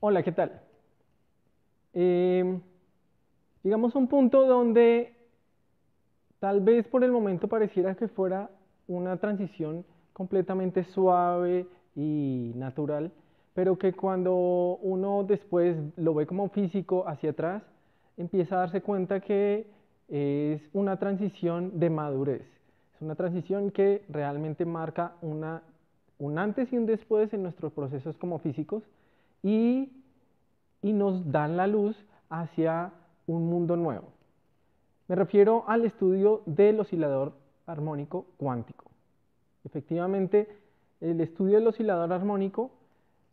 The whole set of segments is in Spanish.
Hola, ¿qué tal? Em, digamos un punto donde tal vez por el momento pareciera que fuera una transición completamente suave y natural, pero que cuando uno después lo ve como físico hacia atrás, empieza a darse cuenta que es una transición de madurez. Es una transición que realmente marca un antes y un después en nuestros procesos como físicos y y nos dan la luz hacia un mundo nuevo. Me refiero al estudio del oscilador armónico cuántico. Efectivamente, el estudio del oscilador armónico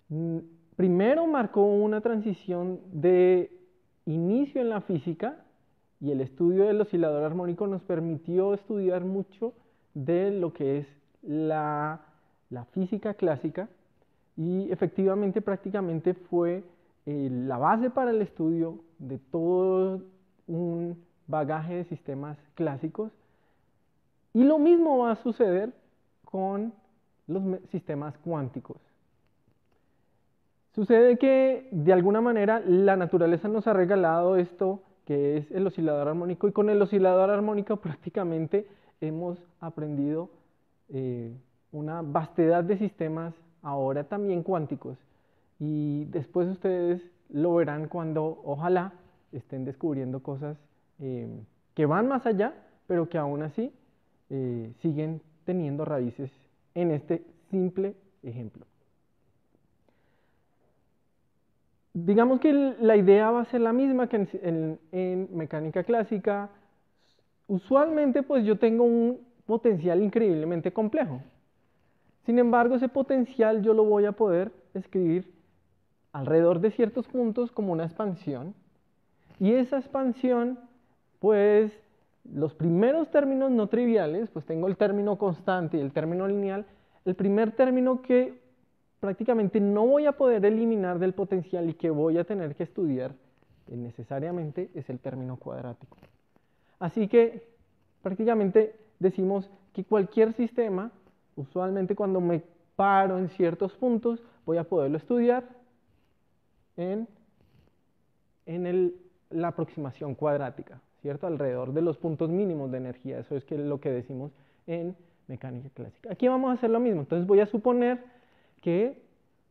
mm, primero marcó una transición de inicio en la física y el estudio del oscilador armónico nos permitió estudiar mucho de lo que es la física clásica y efectivamente prácticamente fue la base para el estudio de todo un bagaje de sistemas clásicos y lo mismo va a suceder con los sistemas cuánticos. Sucede que de alguna manera la naturaleza nos ha regalado esto que es el oscilador armónico y con el oscilador armónico prácticamente hemos aprendido eh, una vastedad de sistemas ahora también cuánticos y después ustedes lo verán cuando ojalá estén descubriendo cosas eh, que van más allá pero que aún así siguen teniendo raíces en este simple ejemplo. Digamos que la idea va a ser la misma que en mecánica clásica. Usualmente pues yo tengo un potencial increíblemente complejo. Sin embargo, ese potencial yo lo voy a poder escribir alrededor de ciertos puntos como una expansión. Y esa expansión, pues los primeros términos no triviales, pues tengo el término constante y el término lineal. El primer término que prácticamente no voy a poder eliminar del potencial y que voy a tener que estudiar necesariamente es el término cuadrático. Así que prácticamente decimos que cualquier sistema, usualmente cuando me paro en ciertos puntos, voy a poderlo estudiar en, la aproximación cuadrática, ¿cierto? Alrededor de los puntos mínimos de energía. Eso es lo que decimos en mecánica clásica. Aquí vamos a hacer lo mismo. Entonces voy a suponer que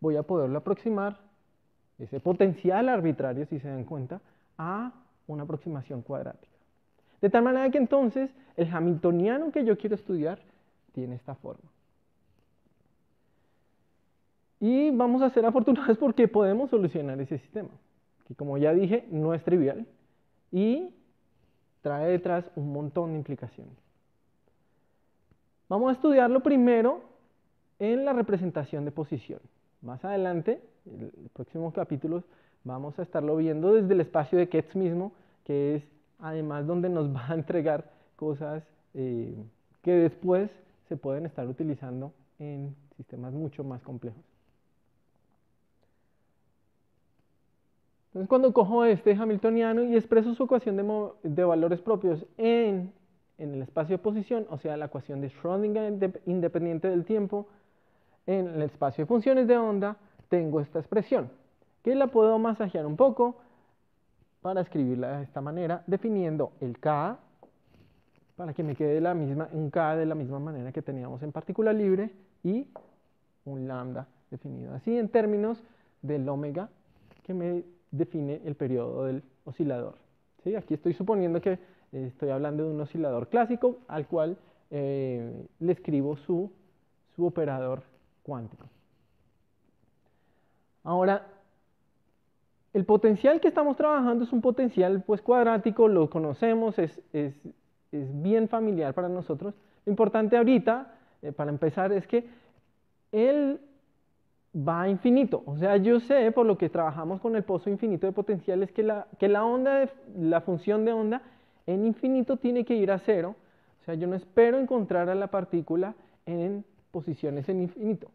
voy a poderlo aproximar, ese potencial arbitrario, si se dan cuenta, a una aproximación cuadrática. De tal manera que entonces el hamiltoniano que yo quiero estudiar tiene esta forma. Y vamos a ser afortunados porque podemos solucionar ese sistema, que como ya dije, no es trivial y trae detrás un montón de implicaciones. Vamos a estudiarlo primero en la representación de posición. Más adelante, en los próximos capítulos, vamos a estarlo viendo desde el espacio de Ketz mismo, que es además donde nos va a entregar cosas que después se pueden estar utilizando en sistemas mucho más complejos. Entonces, cuando cojo este hamiltoniano y expreso su ecuación de valores propios en el espacio de posición, o sea, la ecuación de Schrödinger independiente del tiempo, en el espacio de funciones de onda, tengo esta expresión, que la puedo masajear un poco para escribirla de esta manera, definiendo el K, para que me quede un K de la misma manera que teníamos en partícula libre, y un lambda definido así en términos del omega, que me define el periodo del oscilador. ¿Sí? Aquí estoy suponiendo que estoy hablando de un oscilador clásico al cual le escribo su operador cuántico. Ahora, el potencial que estamos trabajando es un potencial pues cuadrático, lo conocemos, es bien familiar para nosotros. Lo importante ahorita, para empezar, es que él va a infinito. O sea, yo sé, por lo que trabajamos con el pozo infinito de potenciales, que la función de onda en infinito tiene que ir a cero. O sea, yo no espero encontrar a la partícula en posiciones en infinito.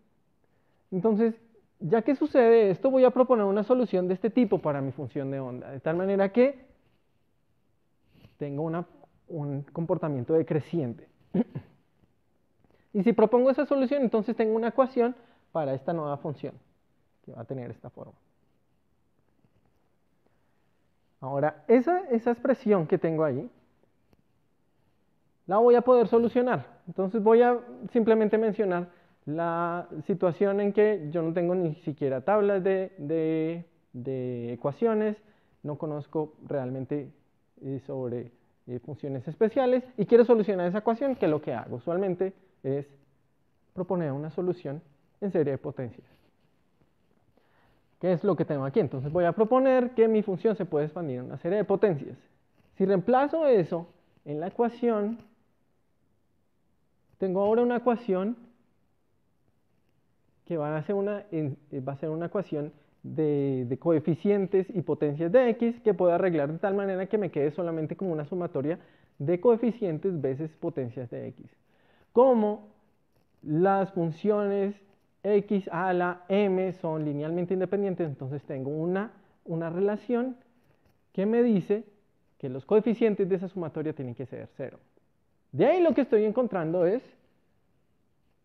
Entonces, ya que sucede esto, voy a proponer una solución de este tipo para mi función de onda, de tal manera que tengo un comportamiento decreciente. Y si propongo esa solución, entonces tengo una ecuación para esta nueva función, que va a tener esta forma. Ahora, esa expresión que tengo ahí, la voy a poder solucionar. Entonces voy a simplemente mencionar la situación en que yo no tengo ni siquiera tablas de ecuaciones, no conozco realmente sobre funciones especiales y quiero solucionar esa ecuación, que lo que hago usualmente es proponer una solución en serie de potencias. ¿Qué es lo que tengo aquí? Entonces voy a proponer que mi función se puede expandir en una serie de potencias. Si reemplazo eso en la ecuación, tengo ahora una ecuación que va a ser una ecuación de coeficientes y potencias de x que puedo arreglar de tal manera que me quede solamente como una sumatoria de coeficientes veces potencias de x. Como las funciones x a la m son linealmente independientes, entonces tengo una relación que me dice que los coeficientes de esa sumatoria tienen que ser 0. De ahí lo que estoy encontrando es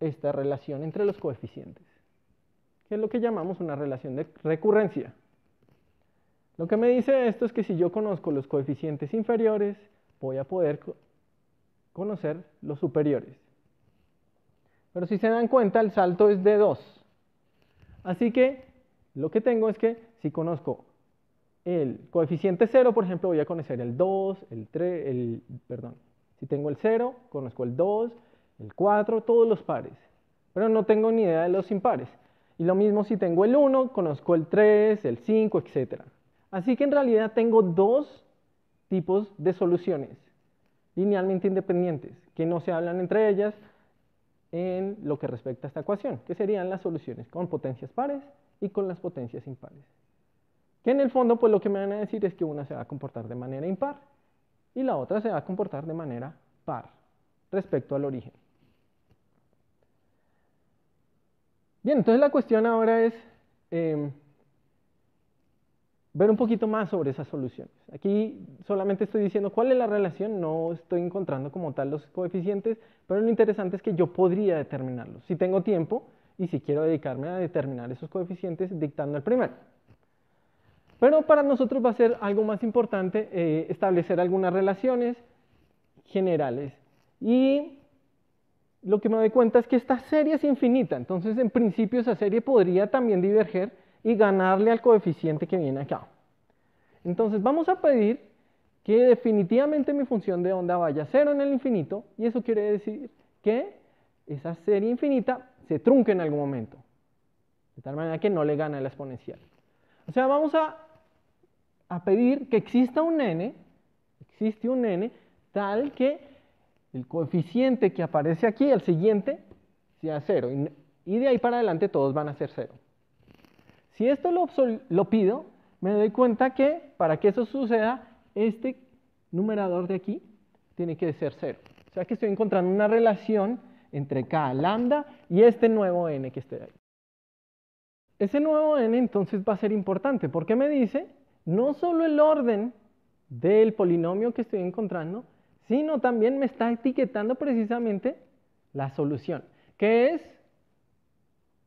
esta relación entre los coeficientes, que es lo que llamamos una relación de recurrencia. Lo que me dice esto es que si yo conozco los coeficientes inferiores, voy a poder conocer los superiores. Pero si se dan cuenta, el salto es de 2. Así que lo que tengo es que si conozco el coeficiente 0, por ejemplo, voy a conocer el 2, el 3, perdón. Si tengo el 0, conozco el 2, el 4, todos los pares. Pero no tengo ni idea de los impares. Y lo mismo si tengo el 1, conozco el 3, el 5, etc. Así que en realidad tengo dos tipos de soluciones linealmente independientes que no se hablan entre ellas en lo que respecta a esta ecuación, que serían las soluciones con potencias pares y con las potencias impares. Que en el fondo, pues lo que me van a decir es que una se va a comportar de manera impar y la otra se va a comportar de manera par respecto al origen. Bien, entonces la cuestión ahora es ver un poquito más sobre esas soluciones. Aquí solamente estoy diciendo cuál es la relación, no estoy encontrando como tal los coeficientes, pero lo interesante es que yo podría determinarlos si tengo tiempo y si quiero dedicarme a determinar esos coeficientes dictando el primero. Pero para nosotros va a ser algo más importante establecer algunas relaciones generales. Y lo que me doy cuenta es que esta serie es infinita, entonces en principio esa serie podría también diverger y ganarle al coeficiente que viene acá. Entonces vamos a pedir que definitivamente mi función de onda vaya a 0 en el infinito, y eso quiere decir que esa serie infinita se trunque en algún momento, de tal manera que no le gana la exponencial. O sea, vamos a pedir que existe un n tal que el coeficiente que aparece aquí, el siguiente, sea 0, y de ahí para adelante todos van a ser 0. Si esto lo pido, me doy cuenta que para que eso suceda, este numerador de aquí tiene que ser 0. O sea que estoy encontrando una relación entre k lambda y este nuevo n que esté ahí. Ese nuevo n entonces va a ser importante porque me dice no solo el orden del polinomio que estoy encontrando, sino también me está etiquetando precisamente la solución, que es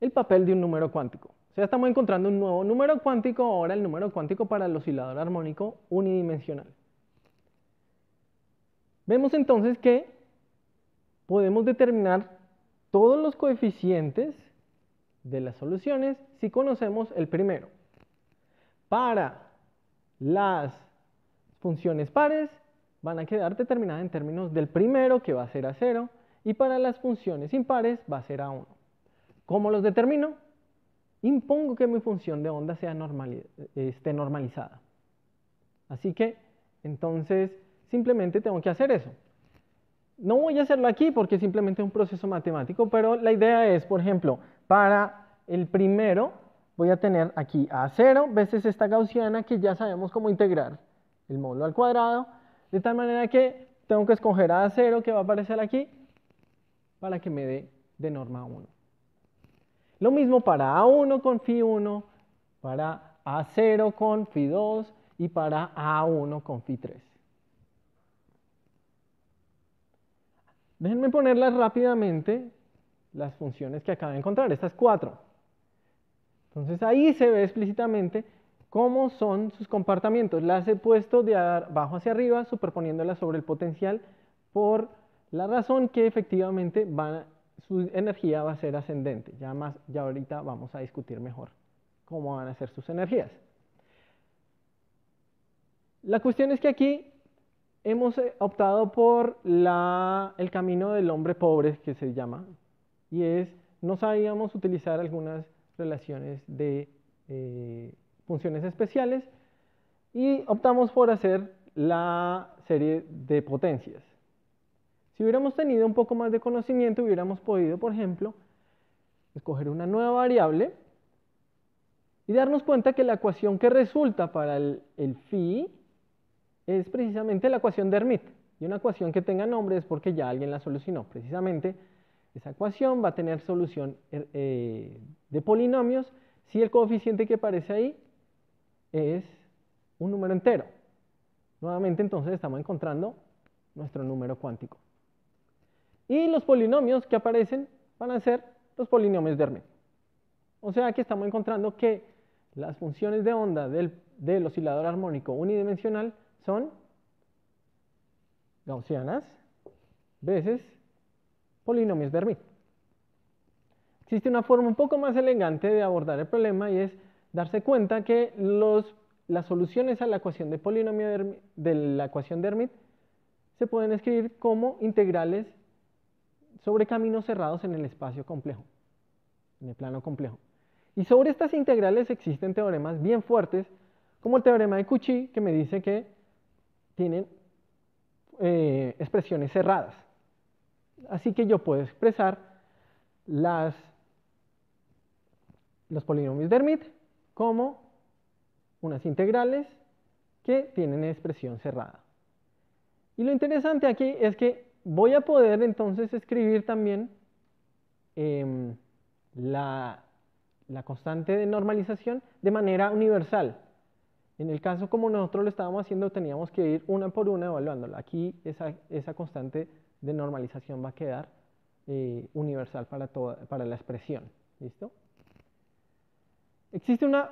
el papel de un número cuántico. O sea, estamos encontrando un nuevo número cuántico, ahora el número cuántico para el oscilador armónico unidimensional. Vemos entonces que podemos determinar todos los coeficientes de las soluciones si conocemos el primero. Para las funciones pares van a quedar determinadas en términos del primero, que va a ser a 0, y para las funciones impares va a ser a 1. ¿Cómo los determino? Impongo que mi función de onda sea esté normalizada. Así que, entonces, simplemente tengo que hacer eso. No voy a hacerlo aquí porque simplemente es un proceso matemático, pero la idea es, por ejemplo, para el primero voy a tener aquí a 0 veces esta gaussiana que ya sabemos cómo integrar el módulo al cuadrado, de tal manera que tengo que escoger a 0 que va a aparecer aquí para que me dé de norma 1. Lo mismo para A1 con Φ1, para A0 con Φ2 y para A1 con Φ3. Déjenme ponerlas rápidamente, las funciones que acabo de encontrar, estas 4. Entonces ahí se ve explícitamente cómo son sus comportamientos. Las he puesto de abajo hacia arriba, superponiéndolas sobre el potencial, por la razón que efectivamente su energía va a ser ascendente. Ya ahorita vamos a discutir mejor cómo van a ser sus energías. La cuestión es que aquí hemos optado por el camino del hombre pobre, que se llama, y no sabíamos utilizar algunas relaciones de funciones especiales y optamos por hacer la serie de potencias. Si hubiéramos tenido un poco más de conocimiento, hubiéramos podido, por ejemplo, escoger una nueva variable y darnos cuenta que la ecuación que resulta para el phi es precisamente la ecuación de Hermite. Y una ecuación que tenga nombre es porque ya alguien la solucionó. Precisamente esa ecuación va a tener solución de polinomios si el coeficiente que aparece ahí es un número entero. Nuevamente entonces estamos encontrando nuestro número cuántico. Y los polinomios que aparecen van a ser los polinomios de Hermite. O sea que estamos encontrando que las funciones de onda del oscilador armónico unidimensional son gaussianas veces polinomios de Hermite. Existe una forma un poco más elegante de abordar el problema y es darse cuenta que las soluciones a la ecuación de polinomio de la ecuación de Hermite se pueden escribir como integrales sobre caminos cerrados en el espacio complejo, en el plano complejo. Y sobre estas integrales existen teoremas bien fuertes, como el teorema de Cauchy, que me dice que tienen expresiones cerradas. Así que yo puedo expresar los polinomios de Hermite como unas integrales que tienen expresión cerrada. Y lo interesante aquí es que voy a poder entonces escribir también la constante de normalización de manera universal. En el caso como nosotros lo estábamos haciendo, teníamos que ir una por una evaluándola. Aquí esa constante de normalización va a quedar universal para la expresión. ¿Listo? Existe una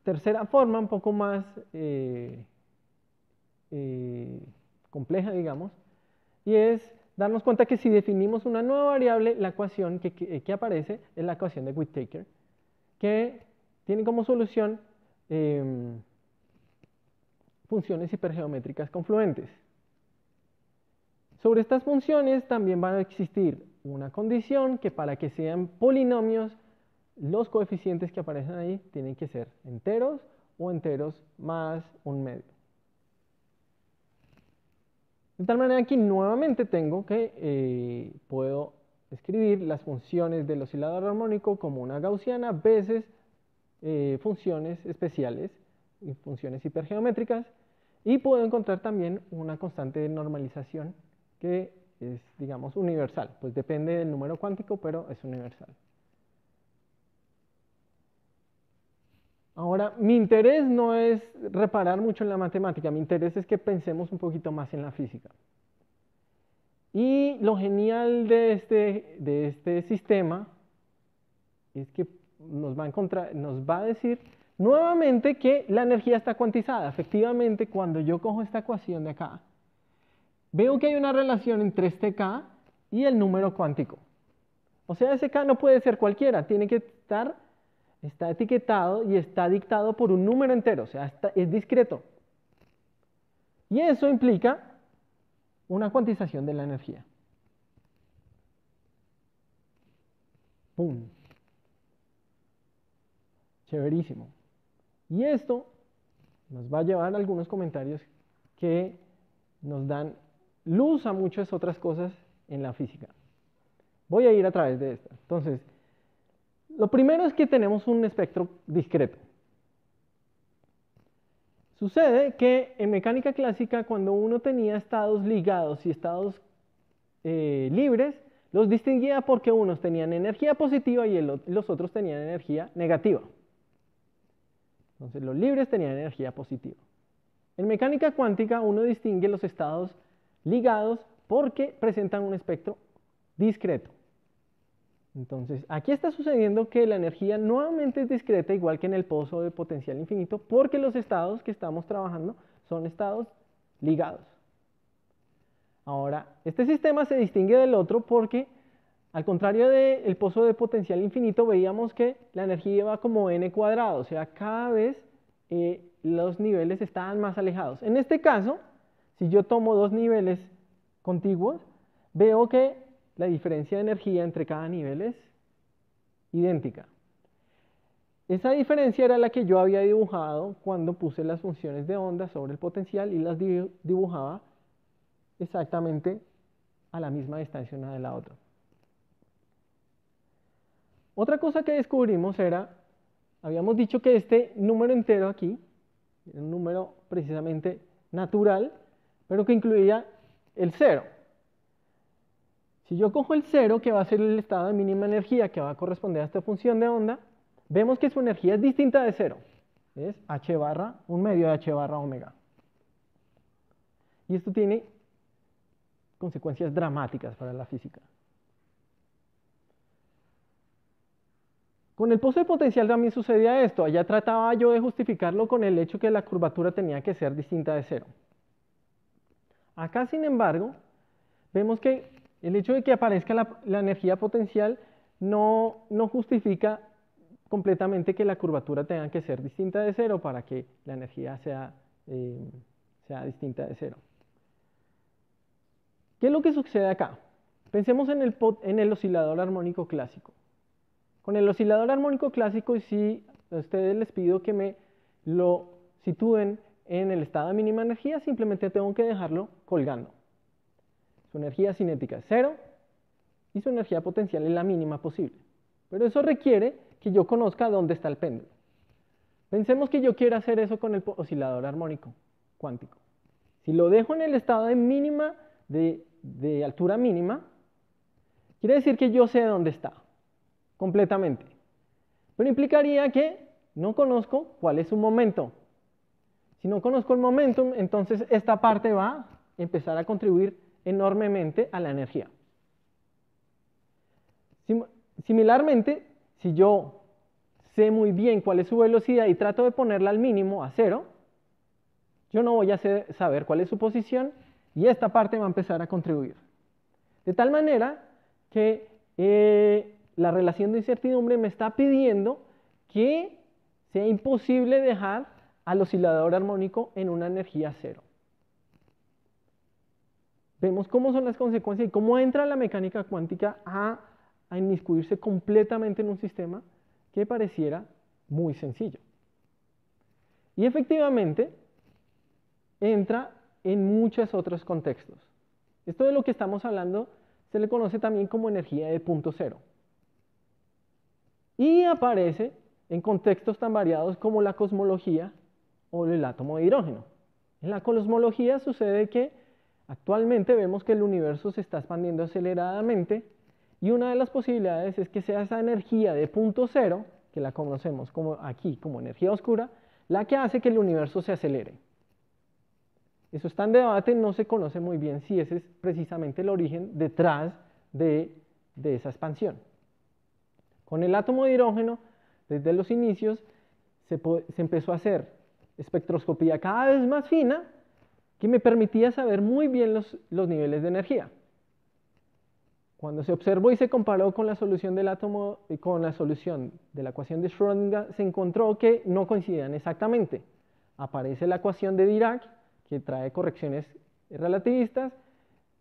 tercera forma un poco más compleja, digamos, y es darnos cuenta que si definimos una nueva variable, la ecuación que aparece es la ecuación de Whittaker, que tiene como solución funciones hipergeométricas confluentes. Sobre estas funciones también va a existir una condición que para que sean polinomios, los coeficientes que aparecen ahí tienen que ser enteros o enteros más un medio. De tal manera que nuevamente tengo que puedo escribir las funciones del oscilador armónico como una gaussiana veces funciones especiales y funciones hipergeométricas, y puedo encontrar también una constante de normalización que es, digamos, universal. Pues depende del número cuántico, pero es universal. Ahora, mi interés no es reparar mucho en la matemática, mi interés es que pensemos un poquito más en la física. Y lo genial de este sistema es que nos va a decir nuevamente que la energía está cuantizada. Efectivamente, cuando yo cojo esta ecuación de acá, veo que hay una relación entre este K y el número cuántico. O sea, ese K no puede ser cualquiera, tiene que está etiquetado y está dictado por un número entero, o sea, es discreto. Y eso implica una cuantización de la energía. ¡Pum! Chéverísimo. Y esto nos va a llevar a algunos comentarios que nos dan luz a muchas otras cosas en la física. Voy a ir a través de esta. Entonces, lo primero es que tenemos un espectro discreto. Sucede que en mecánica clásica, cuando uno tenía estados ligados y estados libres, los distinguía porque unos tenían energía positiva y los otros tenían energía negativa. Entonces, los libres tenían energía positiva. En mecánica cuántica, uno distingue los estados ligados porque presentan un espectro discreto. Entonces, aquí está sucediendo que la energía nuevamente es discreta, igual que en el pozo de potencial infinito, porque los estados que estamos trabajando son estados ligados. Ahora, este sistema se distingue del otro porque, al contrario del pozo de potencial infinito, veíamos que la energía va como n cuadrado, o sea, cada vez los niveles estaban más alejados. En este caso, si yo tomo dos niveles contiguos, veo que la diferencia de energía entre cada nivel es idéntica. Esa diferencia era la que yo había dibujado cuando puse las funciones de onda sobre el potencial y las dibujaba exactamente a la misma distancia una de la otra. Otra cosa que descubrimos era, habíamos dicho que este número entero aquí, era un número precisamente natural, pero que incluía el cero. Si yo cojo el cero, que va a ser el estado de mínima energía que va a corresponder a esta función de onda, vemos que su energía es distinta de cero. Es h barra, un medio de h barra omega. Y esto tiene consecuencias dramáticas para la física. Con el pozo de potencial también sucedía esto. Allá trataba yo de justificarlo con el hecho que la curvatura tenía que ser distinta de cero. Acá, sin embargo, vemos que el hecho de que aparezca la energía potencial no justifica completamente que la curvatura tenga que ser distinta de cero para que la energía sea distinta de cero. ¿Qué es lo que sucede acá? Pensemos en el oscilador armónico clásico. Con el oscilador armónico clásico, si a ustedes les pido que me lo sitúen en el estado de mínima energía, simplemente tengo que dejarlo colgando. Su energía cinética es cero y su energía potencial es la mínima posible. Pero eso requiere que yo conozca dónde está el péndulo. Pensemos que yo quiero hacer eso con el oscilador armónico cuántico. Si lo dejo en el estado de mínima, de altura mínima, quiere decir que yo sé dónde está, completamente. Pero implicaría que no conozco cuál es su momento. Si no conozco el momentum, entonces esta parte va a empezar a contribuir enormemente a la energía. Similarmente, si yo sé muy bien cuál es su velocidad y trato de ponerla al mínimo, a cero, yo no voy a saber cuál es su posición y esta parte va a empezar a contribuir. De tal manera que la relación de incertidumbre me está pidiendo que sea imposible dejar al oscilador armónico en una energía cero. Vemos cómo son las consecuencias y cómo entra la mecánica cuántica a inmiscuirse completamente en un sistema que pareciera muy sencillo. Y efectivamente entra en muchos otros contextos. Esto de lo que estamos hablando se le conoce también como energía de punto cero. Y aparece en contextos tan variados como la cosmología o el átomo de hidrógeno. En la cosmología sucede que actualmente vemos que el universo se está expandiendo aceleradamente y una de las posibilidades es que sea esa energía de punto cero, que la conocemos como aquí como energía oscura, la que hace que el universo se acelere. Eso está en debate, no se conoce muy bien si ese es precisamente el origen detrás de esa expansión. Con el átomo de hidrógeno, desde los inicios, se empezó a hacer espectroscopía cada vez más fina que me permitía saber muy bien los niveles de energía. Cuando se observó y se comparó con la solución del átomo y con la solución de la ecuación de Schrödinger, se encontró que no coincidían exactamente. Aparece la ecuación de Dirac, que trae correcciones relativistas,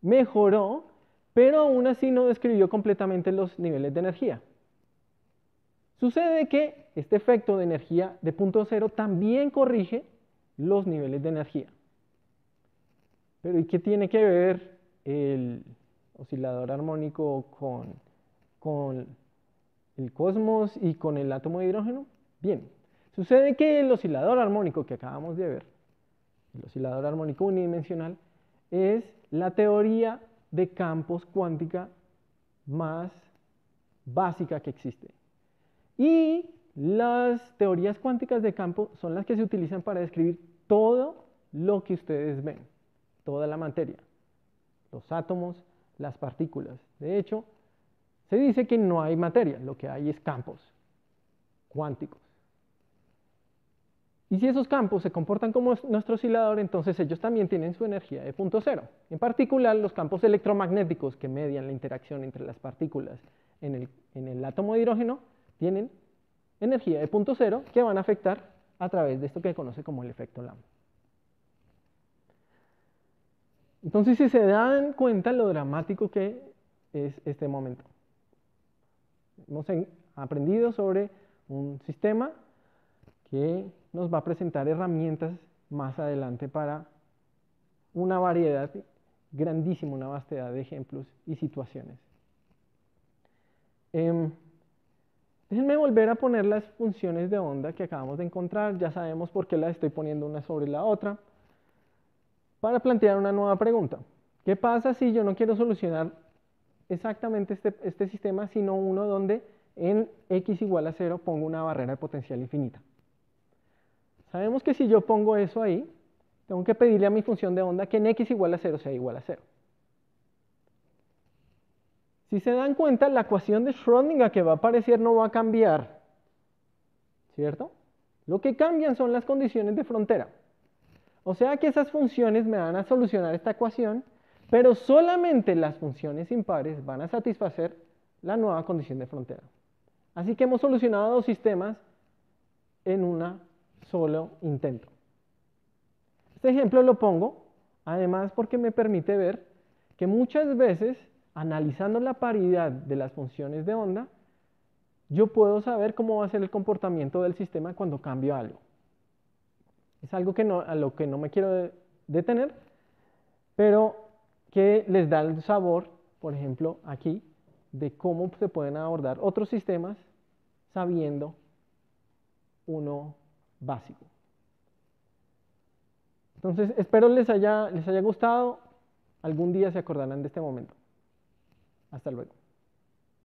mejoró, pero aún así no describió completamente los niveles de energía. Sucede que este efecto de energía de punto cero también corrige los niveles de energía. Pero ¿y qué tiene que ver el oscilador armónico con el cosmos y con el átomo de hidrógeno? Bien, sucede que el oscilador armónico que acabamos de ver, el oscilador armónico unidimensional, es la teoría de campos cuántica más básica que existe. Y las teorías cuánticas de campo son las que se utilizan para describir todo lo que ustedes ven, toda la materia, los átomos, las partículas. De hecho, se dice que no hay materia, lo que hay es campos cuánticos. Y si esos campos se comportan como nuestro oscilador, entonces ellos también tienen su energía de punto cero. En particular, los campos electromagnéticos que median la interacción entre las partículas en el átomo de hidrógeno tienen energía de punto cero que van a afectar a través de esto que se conoce como el efecto Lambda. Entonces, si se dan cuenta lo dramático que es este momento. Hemos aprendido sobre un sistema que nos va a presentar herramientas más adelante para una variedad grandísima, una vastedad de ejemplos y situaciones. Déjenme volver a poner las funciones de onda que acabamos de encontrar. Ya sabemos por qué las estoy poniendo una sobre la otra. Para plantear una nueva pregunta. ¿Qué pasa si yo no quiero solucionar exactamente este sistema, sino uno donde en x igual a 0 pongo una barrera de potencial infinita? Sabemos que si yo pongo eso ahí, tengo que pedirle a mi función de onda que en x igual a 0 sea igual a 0. Si se dan cuenta, la ecuación de Schrödinger que va a aparecer no va a cambiar, ¿cierto? Lo que cambian son las condiciones de frontera. O sea que esas funciones me van a solucionar esta ecuación, pero solamente las funciones impares van a satisfacer la nueva condición de frontera. Así que hemos solucionado dos sistemas en un solo intento. Este ejemplo lo pongo, además, porque me permite ver que muchas veces, analizando la paridad de las funciones de onda, yo puedo saber cómo va a ser el comportamiento del sistema cuando cambio algo. Es algo a lo que no me quiero detener, pero que les da el sabor, por ejemplo, aquí, de cómo se pueden abordar otros sistemas sabiendo uno básico. Entonces, espero les haya gustado. Algún día se acordarán de este momento. Hasta luego.